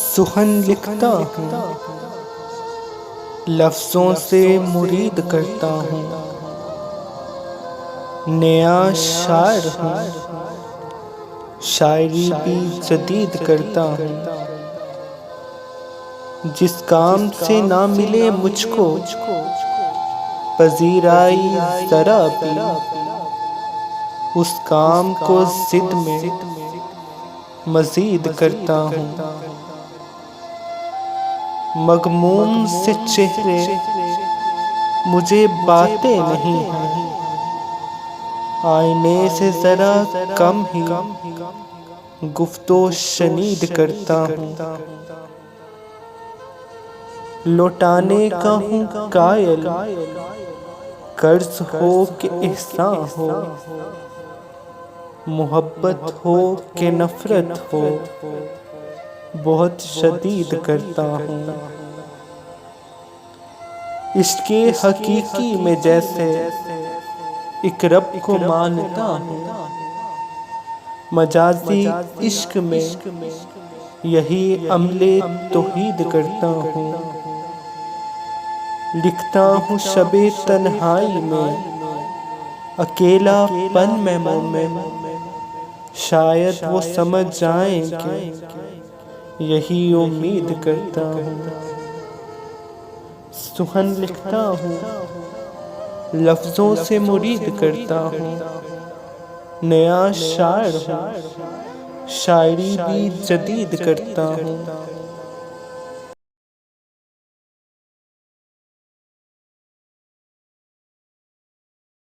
सुखन लिखता हूँ, लफ्ज़ों से मुरीद करता हूँ। नया शायर हूँ, शायरी भी जदीद करता हूँ। जिस काम से ना मिले मुझको पजीराई ज़रा भी, उस काम को ज़िद में मज़ीद करता हूँ। मगमूम से चेहरे मुझे बातें नहीं हैं, आईने से ज़रा कम ही गुफ्तो शनीद करता हूँ। लौटाने का हूँ कायल, कर्ज हो कि एहसान हो, मोहब्बत हो कि नफरत हो, बहुत शदीद करता हूँ। इश्क़े हकीकी में जैसे एक रब को मानता हूँ, मजाजी इश्क में यही अमले तौहीद करता हूँ। लिखता हूँ शबे तन्हाई में अकेलापन में मोमिन, शायद वो समझ जाएंगे यही उम्मीद करता हूँ। सुखन लिखता हूँ, लफ्ज़ों से मुरीद करता हूँ। नया शायर हूँ, शायरी भी जदीद करता हूँ।